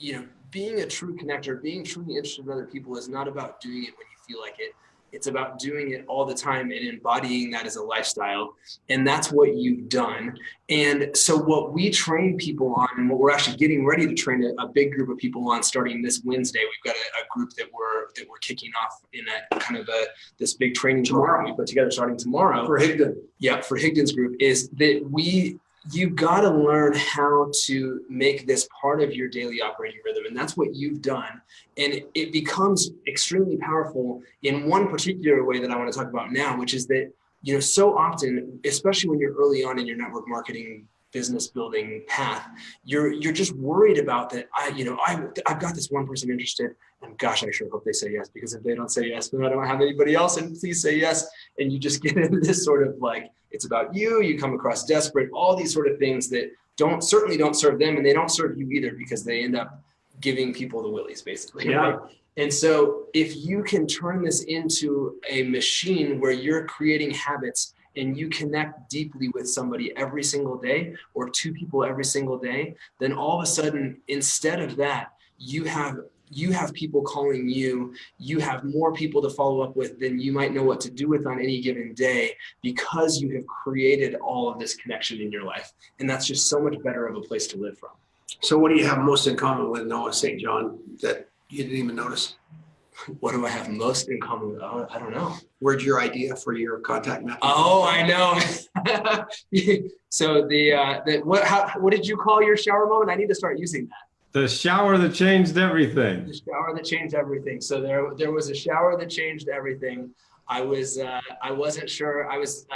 being a true connector, being truly interested in other people is not about doing it when you feel like it. It's about doing it all the time and embodying that as a lifestyle. And that's what you've done. And so what we train people on, and what we're actually getting ready to train a big group of people on starting this Wednesday, we've got a group that we're kicking off in a kind of this big training program we put together starting tomorrow. For Higdon. Yeah, for Higdon's group, is that you've got to learn how to make this part of your daily operating rhythm. And that's what you've done. And it becomes extremely powerful in one particular way that I want to talk about now, which is that, so often, especially when you're early on in your network marketing business building path, you're just worried about that. I've got this one person interested, and gosh, I sure hope they say yes, because if they don't say yes, then I don't have anybody else, and please say yes. And you just get into this sort of like, it's about you come across desperate, all these sort of things that certainly don't serve them, and they don't serve you either, because they end up giving people the willies, basically. Yeah. Right? And so if you can turn this into a machine where you're creating habits and you connect deeply with somebody every single day, or two people every single day, then all of a sudden, instead of that, you have people calling you, you have more people to follow up with than you might know what to do with on any given day, because you have created all of this connection in your life. And that's just so much better of a place to live from. So what do you have most in common with Noah St. John that you didn't even notice? What do I have most in common with? I don't know. Where'd your idea for your contact mapping? Oh, I know. So what did you call your shower moment? I need to start using that. The shower that changed everything. The shower that changed everything. So there was a shower that changed everything. I wasn't sure. I was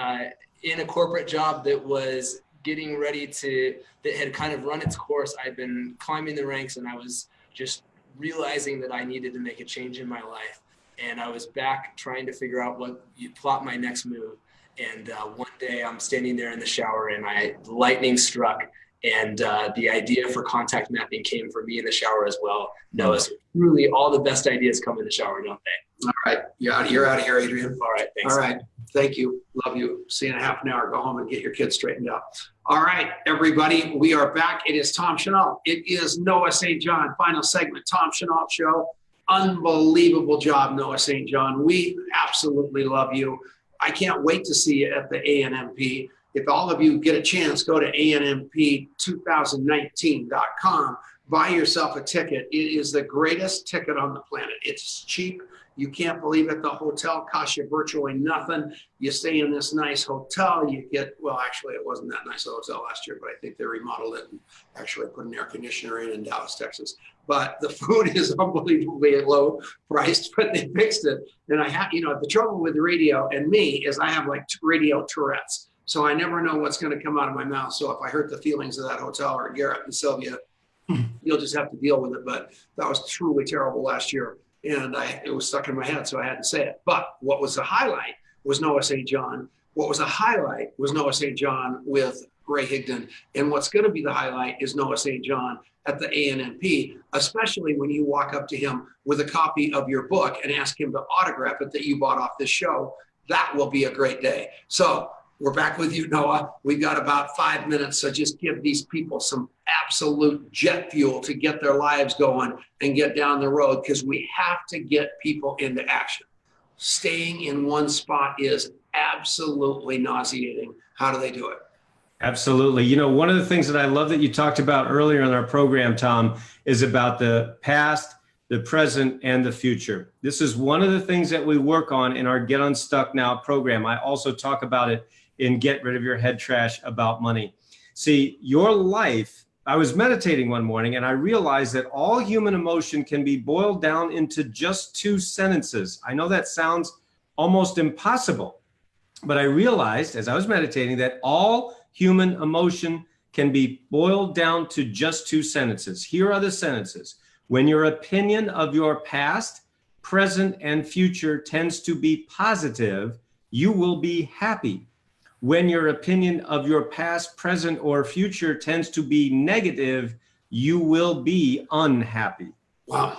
in a corporate job that was getting ready that had kind of run its course. I'd been climbing the ranks, and I was just realizing that I needed to make a change in my life. And I was back trying to figure out plot my next move. And one day I'm standing there in the shower, and lightning struck. And the idea for contact mapping came from me in the shower as well. No, so truly all the best ideas come in the shower, don't they? All right. You're out of here, Adrian. All right. Thanks. All right. Thank you. Love you. See you in a half an hour. Go home and get your kids straightened out. All right, everybody. We are back. It is Tom Chenault. It is Noah St. John. Final segment, Tom Chenault Show. Unbelievable job, Noah St. John. We absolutely love you. I can't wait to see you at the ANMP. if all of you get a chance, go to ANMP2019.com, buy yourself a ticket. It is the greatest ticket on the planet. It's cheap. You can't believe it. The hotel costs you virtually nothing. You stay in this nice hotel. You get, well, actually, it wasn't that nice a hotel last year, but I think they remodeled it and actually put an air conditioner in Dallas, Texas. But the food is unbelievably low priced, but they fixed it. And I have, the trouble with the radio and me is I have like radio Tourette's. So I never know what's going to come out of my mouth. So if I hurt the feelings of that hotel or Garrett and Sylvia, you'll just have to deal with it. But that was truly terrible last year. And it was stuck in my head, so I had to say it. But what was the highlight was Noah St. John. What was the highlight was Noah St. John with Ray Higdon. And what's going to be the highlight is Noah St. John at the ANMP, especially when you walk up to him with a copy of your book and ask him to autograph it that you bought off this show. That will be a great day. So we're back with you, Noah. We've got about 5 minutes, so just give these people some absolute jet fuel to get their lives going and get down the road, because we have to get people into action. Staying in one spot is absolutely nauseating. How do they do it? Absolutely. One of the things that I love that you talked about earlier in our program, Tom, is about the past, the present, and the future. This is one of the things that we work on in our Get Unstuck Now program. I also talk about it in Get Rid of Your Head Trash About Money. See, your life, I was meditating one morning and I realized that all human emotion can be boiled down into just 2 sentences. I know that sounds almost impossible, but I realized as I was meditating that all human emotion can be boiled down to just 2 sentences. Here are the sentences. When your opinion of your past, present, and future tends to be positive, you will be happy. When your opinion of your past, present, or future tends to be negative, you will be unhappy. Wow.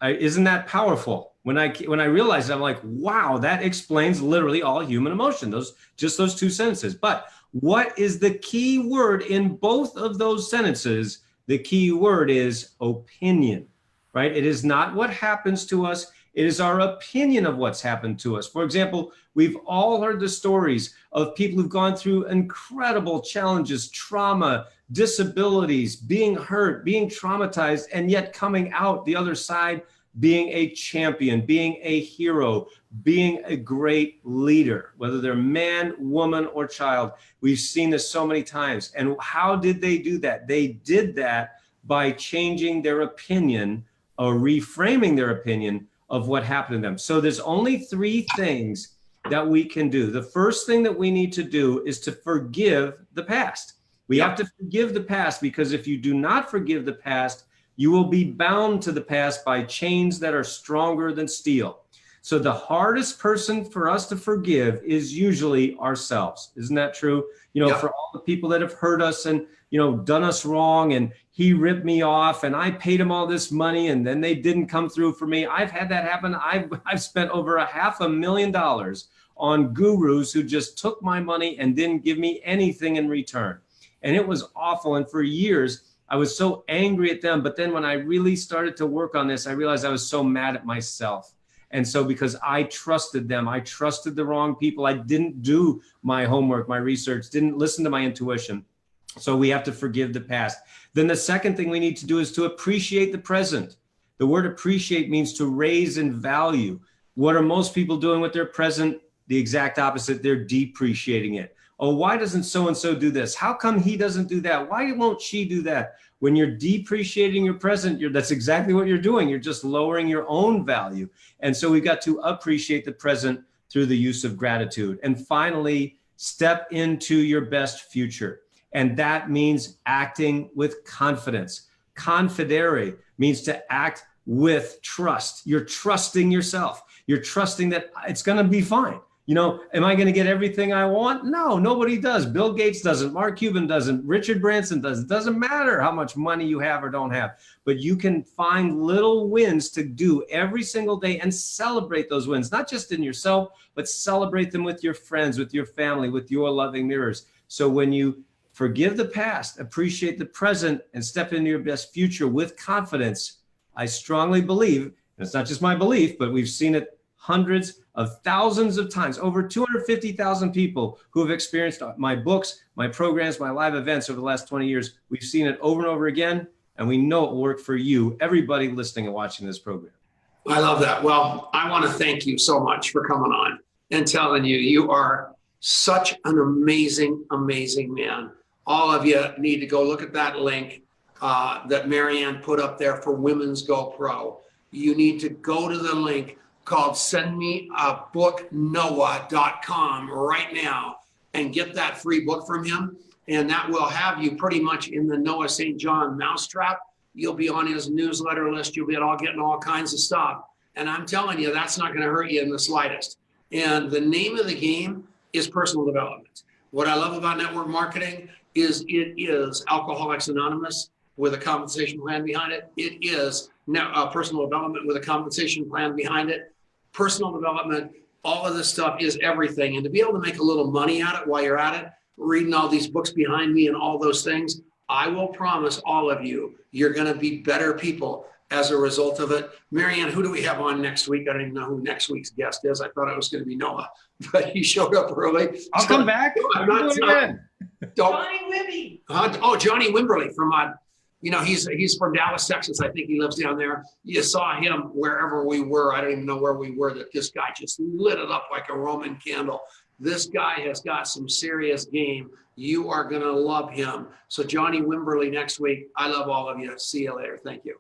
And isn't that powerful? When I realized it, I'm like, wow, that explains literally all human emotion. Just those 2 sentences. But what is the key word in both of those sentences? The key word is opinion, right? It is not what happens to us. It is our opinion of what's happened to us. For example, we've all heard the stories of people who've gone through incredible challenges, trauma, disabilities, being hurt, being traumatized, and yet coming out the other side being a champion, being a hero, being a great leader, whether they're man, woman, or child. We've seen this so many times. And how did they do that? They did that by changing their opinion or reframing their opinion of what happened to them. So there's only 3 things that we can do. The first thing that we need to do is to forgive the past. We have to forgive the past, because if you do not forgive the past, you will be bound to the past by chains that are stronger than steel. So the hardest person for us to forgive is usually ourselves. Isn't that true? For all the people that have hurt us and, done us wrong, and he ripped me off and I paid him all this money and then they didn't come through for me. I've had that happen. I've spent over $500,000 on gurus who just took my money and didn't give me anything in return. And it was awful. And for years, I was so angry at them. But then when I really started to work on this, I realized I was so mad at myself. And so because I trusted them, I trusted the wrong people. I didn't do my homework, my research, didn't listen to my intuition. So we have to forgive the past. Then the second thing we need to do is to appreciate the present. The word appreciate means to raise in value. What are most people doing with their present? The exact opposite. They're depreciating it. Oh, why doesn't so-and-so do this? How come he doesn't do that? Why won't she do that? When you're depreciating your present, that's exactly what you're doing. You're just lowering your own value. And so we've got to appreciate the present through the use of gratitude. And finally, step into your best future. And that means acting with confidence. Confidere means to act with trust. You're trusting yourself. You're trusting that it's going to be fine. Am I going to get everything I want? No, nobody does. Bill Gates doesn't. Mark Cuban doesn't. Richard Branson doesn't. It doesn't matter how much money you have or don't have. But you can find little wins to do every single day and celebrate those wins, not just in yourself, but celebrate them with your friends, with your family, with your loving mirrors. So when you forgive the past, appreciate the present, and step into your best future with confidence, I strongly believe, and it's not just my belief, but we've seen it hundreds of thousands of times, over 250,000 people who have experienced my books, my programs, my live events over the last 20 years. We've seen it over and over again, and we know it will work for you, everybody listening and watching this program. I love that. Well, I want to thank you so much for coming on and telling you, you are such an amazing, amazing man. All of you need to go look at that link that Marianne put up there for Women's Go Pro. You need to go to the link called sendmeabooknoah.com right now and get that free book from him. And that will have you pretty much in the Noah St. John mousetrap. You'll be on his newsletter list. You'll be getting all kinds of stuff. And I'm telling you, that's not going to hurt you in the slightest. And the name of the game is personal development. What I love about network marketing is it is Alcoholics Anonymous with a compensation plan behind it. It is personal development with a compensation plan behind it. Personal development, all of this stuff is everything. And to be able to make a little money at it while you're at it, reading all these books behind me and all those things, I will promise all of you, you're going to be better people as a result of it. Marianne, who do we have on next week? I don't even know who next week's guest is. I thought it was going to be Noah, but he showed up early. I'll come back. Johnny Wimby. Johnny Wimberly from, he's from Dallas, Texas. I think he lives down there. You saw him wherever we were. I don't even know where we were, that this guy just lit it up like a Roman candle. This guy has got some serious game. You are going to love him. So Johnny Wimberly next week. I love all of you. See you later. Thank you.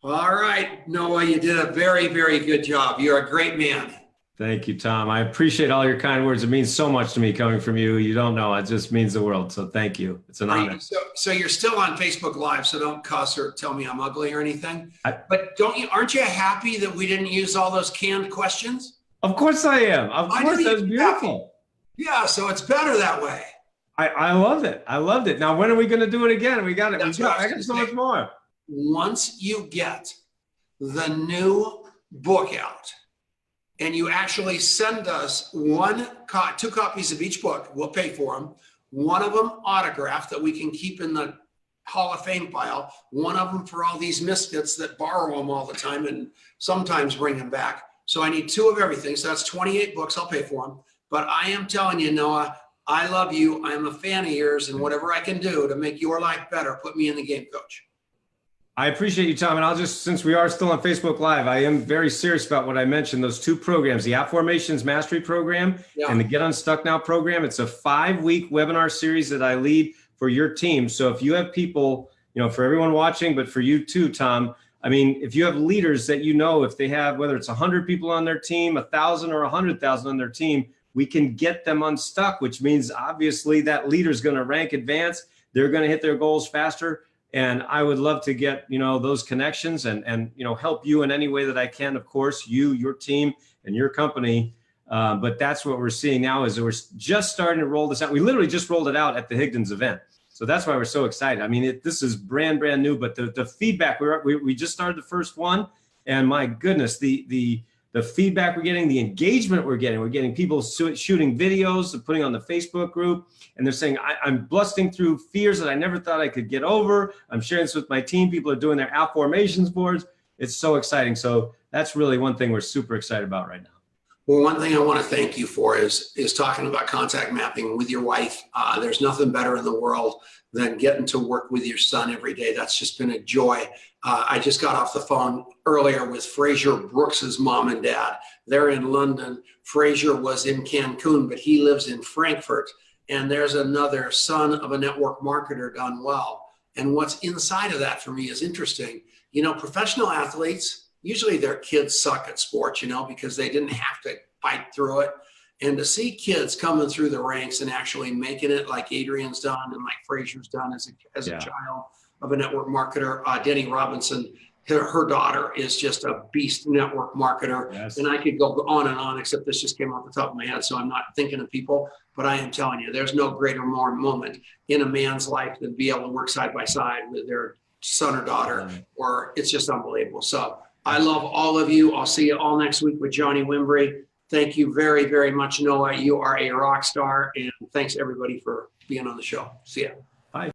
All right, Noah, you did a very, very good job. You're a great man. Thank you, Tom. I appreciate all your kind words. It means so much to me coming from you. You don't know. It just means the world. So thank you. It's an honor. So you're still on Facebook Live, so don't cuss or tell me I'm ugly or anything. But aren't you happy that we didn't use all those canned questions? Of course I am. Of course, that's beautiful. Yeah, so it's better that way. I love it. I loved it. Now, when are we going to do it again? I got so much more. Once you get the new book out and you actually send us 2 copies of each book, we'll pay for them. One of them autographed that we can keep in the Hall of Fame pile. One of them for all these misfits that borrow them all the time and sometimes bring them back. So I need 2 of everything. So that's 28 books. I'll pay for them. But I am telling you, Noah, I love you. I'm a fan of yours, and whatever I can do to make your life better, put me in the game, Coach. I appreciate you, Tom. And since we are still on Facebook Live, I am very serious about what I mentioned, those 2 programs, the AFFORMATIONS Mastery Program and the Get Unstuck Now program. It's a 5-week webinar series that I lead for your team. So if you have people, for everyone watching, but for you too, Tom, if you have leaders that if they have, whether it's 100 people on their team, 1,000 or 100,000 on their team, we can get them unstuck, which means obviously that leader is going to rank advance. They're going to hit their goals faster. And I would love to get, those connections and help you in any way that I can. Of course, your team and your company. But that's what we're seeing now is that we're just starting to roll this out. We literally just rolled it out at the Higdon's event. So that's why we're so excited. This is brand new, but the feedback, we just started the first one. And my goodness, the feedback we're getting, the engagement we're getting people shooting videos and putting on the Facebook group. And they're saying, I'm busting through fears that I never thought I could get over. I'm sharing this with my team. People are doing their AFFORMATIONS boards. It's so exciting. So that's really one thing we're super excited about right now. Well, one thing I want to thank you for is talking about contact mapping with your wife. There's nothing better in the world than getting to work with your son every day. That's just been a joy. I just got off the phone earlier with Fraser Brooks's mom and dad. They're in London. Fraser was in Cancun, but he lives in Frankfurt. And there's another son of a network marketer done well. And what's inside of that for me is interesting. Professional athletes, usually their kids suck at sports, because they didn't have to fight through it. And to see kids coming through the ranks and actually making it like Adrian's done and like Fraser's done as a child of a network marketer, Denny Robinson, her daughter is just a beast network marketer. Yes. And I could go on and on, except this just came off the top of my head. So I'm not thinking of people, but I am telling you, there's no greater, more moment in a man's life than be able to work side by side with their son or daughter, or it's just unbelievable. So I love all of you. I'll see you all next week with Johnny Wimberly. Thank you very, very much, Noah. You are a rock star. And thanks everybody for being on the show. See ya.